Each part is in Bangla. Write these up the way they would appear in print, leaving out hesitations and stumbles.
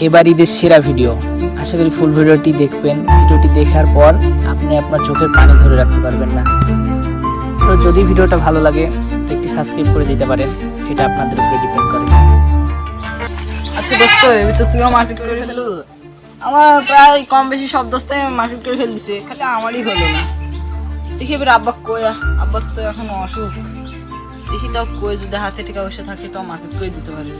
এবার ঈদের সেরা ভিডিও। আশা করি ফুল ভিডিওটি দেখবেন। ভিডিওটি দেখার পর আপনি আপনার চোখের পানি ধরে রাখতে পারবেন না। তো যদি ভিডিওটা ভালো লাগে তো একটি সাবস্ক্রাইব করে দিতে পারেন, সেটা আপনাদের উপরে ডিপেন্ড করে। আচ্ছা দোস্ত, এবার তো তুইও মার্কেট করে ফেললো। আমার প্রায় কম বেশি সব দোস্তাই মার্কেট করে ফেলছে, খালি আমারই হলো না। দেখি এবার আব্বা কই, আব্বার তো এখন অসুখ। দেখি তাও কই, যদি হাতে টাকা বসে থাকে তো মার্কেট করে দিতে পারবে।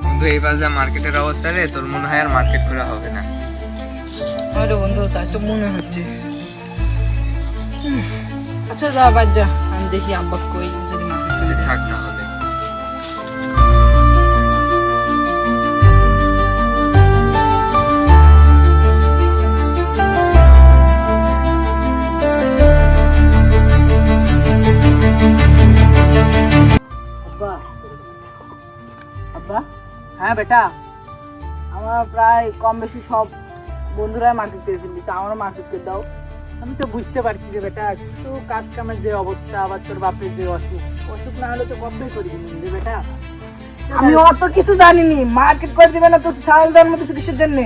বন্ধু, এইবার যা মার্কেটের অবস্থা রে, তোর মনে হয় আর মার্কেট করা হবে না। আরে বন্ধু, তাই তো মনে হচ্ছে। আচ্ছা যা, বাদ যা, আমি দেখি আব্বা কই, যদি মার্কেট করে দেয়। থাক তাহলে। আব্বা, আব্বা, হ্যাঁ বেটা, আমার প্রায় কম বেশি সব বন্ধুরা মার্কেট করে ফেললি, তো আমারও মার্কেট করে দাও। আমি তো বুঝতে পারছি যে বেটা, একটু কাজ কামের যে অবস্থা, আবার তোর বাপের যে অসুখ, অসুখ না হলে তো কতই করি রে বেটা। আমি অত কিছু জানিনি, মার্কেট করে দিবে না তো সাল দেওয়ার মতো কিসের জন্য?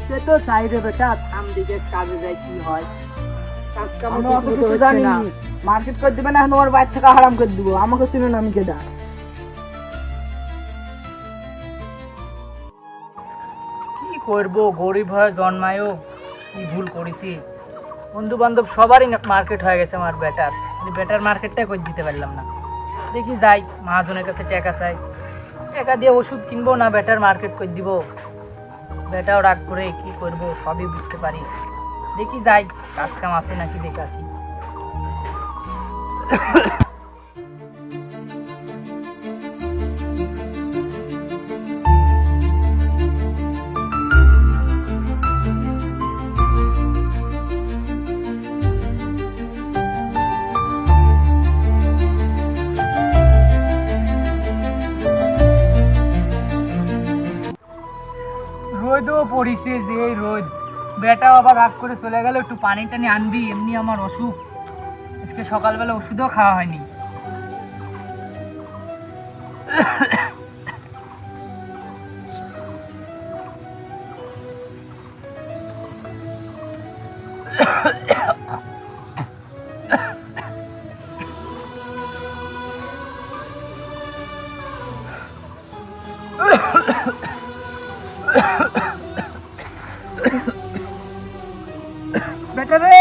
সে তো চাই রে বেটা, থাম দিকে কাজে যাই কি হয়। আমি অত কিছু জানিনি, মার্কেট করে দিবে না, তোমার বাচ্চাকে হারাম করে দিব। আমাকে চিনো না আমি কেডা? কি করবো, গরিব হয়ে জন্মায়ও কি ভুল করেছি। বন্ধু বান্ধব সবারই মার্কেট হয়ে গেছে, আমার বেটার বেটার মার্কেটটাই করে দিতে পারলাম না। দেখি যাই মহাজনের কাছে টাকা চাই, টাকা দিয়ে ওষুধ কিনবো না বেটার মার্কেট করে দিব। বেটাও রাগ করে কি করব সবই বুঝতে পারি। দেখি যাই কাজ কাম আছে নাকি দেখে আসি। রোদও পড়িছে, যে রোদ। বেটাও আবার রাগ করে চলে গেল, একটু পানি টানি আনবি, এমনি আমার অসুখ। আজকে সকালবেলা ওষুধও খাওয়া হয়নি। বেটা রে,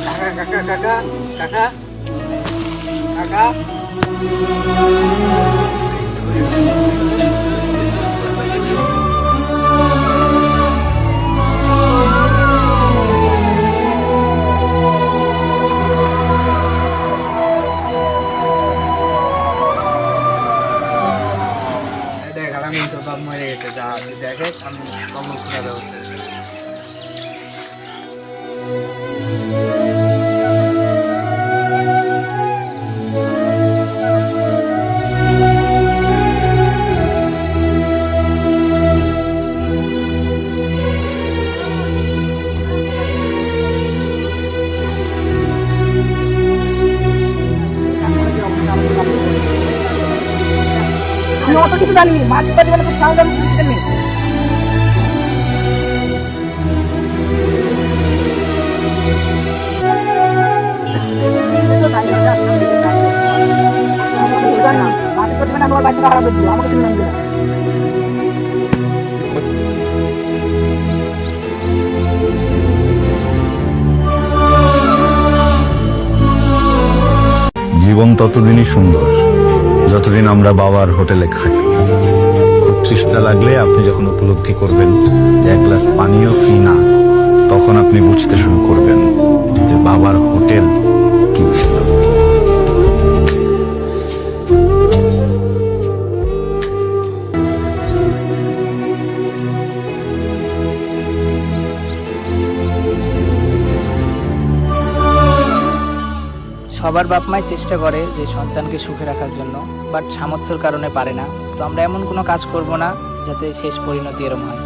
কাকা কাকা কাকা কাকা কাকা, দেখ আমি তো বাপ মরে গেছে, যা দেখে আমি কমল খোঁজার ব্যবস্থা। আমি অত কিছু জানিনি, মার্কেট করে দিবে না তো সাল দেওয়ার মতো কিসের নেই? মার্কেট করে দিবে না, তোমার বাচ্চাকে হারাম করে দিব। আমাকে চিনো না আমি কেডা? জীবন ততদিনই সুন্দর যতদিন আমরা বাবার হোটেলে খাই। খুব তৃষ্ণা লাগলে আপনি যখন উপলব্ধি করবেন যে এক গ্লাস পানিও ফ্রি না, তখন আপনি বুঝতে শুরু করবেন যে বাবার হোটেল কি ছিল। সবার বাপ মাই চেষ্টা করে যে সন্তানকে সুখে রাখার জন্য, বাট সামর্থ্যের কারণে পারে না। তো আমরা এমন কোনো কাজ করব না যাতে শেষ পরিণতি এরকম হয়।